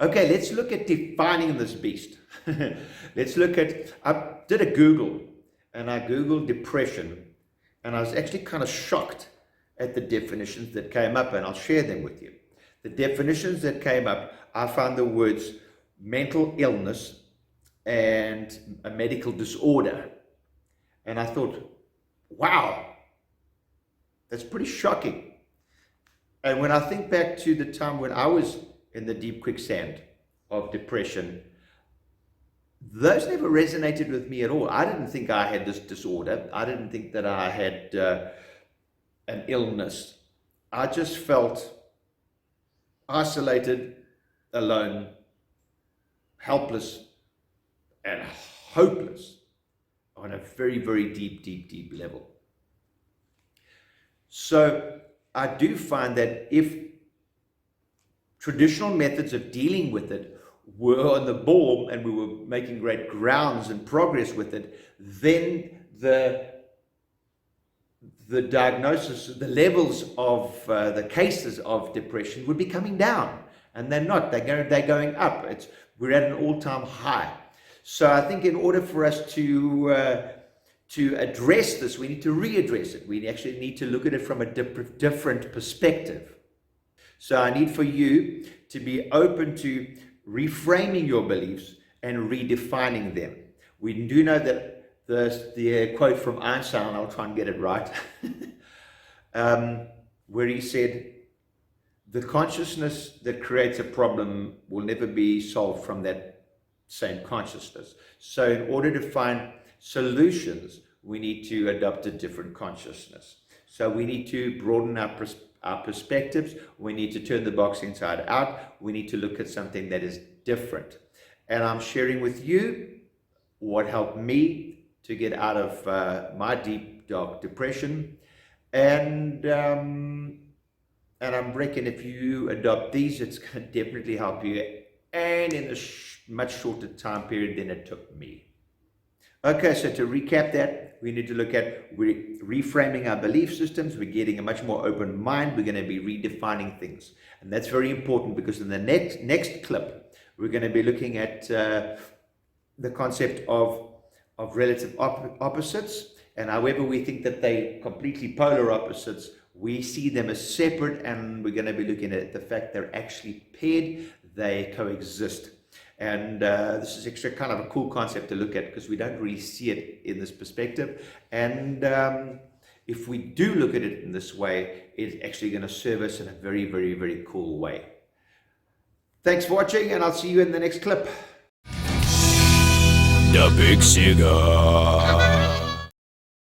Okay, let's look at defining this beast. Let's look at, I did a Google, and I Googled depression, and I was actually kind of shocked at the definitions that came up, and I'll share them with you. The definitions that came up, I found the words mental illness and a medical disorder. And I thought, wow, that's pretty shocking. And when I think back to the time when I was in the deep quicksand of depression, those never resonated with me at all. I didn't think I had this disorder. I didn't think that I had an illness. I just felt isolated, alone, helpless, and hopeless on a very, very deep level. So I do find that if traditional methods of dealing with it were on the ball and we were making great grounds and progress with it, then the diagnosis, the levels of the cases of depression would be coming down, and they're not. They're going up. We're at an all-time high. So I think in order for us to address this, we need to readdress it. We actually need to look at it from a different perspective. So I need for you to be open to reframing your beliefs and redefining them. We do know that the quote from Einstein, I'll try and get it right, where he said, the consciousness that creates a problem will never be solved from that same consciousness. So in order to find solutions, we need to adopt a different consciousness. So we need to broaden our perspectives. We need to turn the box inside out. We need to look at something that is different. And I'm sharing with you what helped me to get out of my deep, dark depression. And I'm reckon if you adopt these, it's going to definitely help you, and in a much shorter time period than it took me. Okay, so to recap that, we need to look at reframing our belief systems. We're getting a much more open mind. We're going to be redefining things. And that's very important, because in the next clip, we're going to be looking at the concept of relative opposites. And however we think that they completely polar opposites, we see them as separate, and we're going to be looking at the fact they're actually paired, they coexist. And this is actually kind of a cool concept to look at, because we don't really see it in this perspective. And if we do look at it in this way, it's actually going to serve us in a very, very, very cool way. Thanks for watching, and I'll see you in the next clip. The Big Cigar.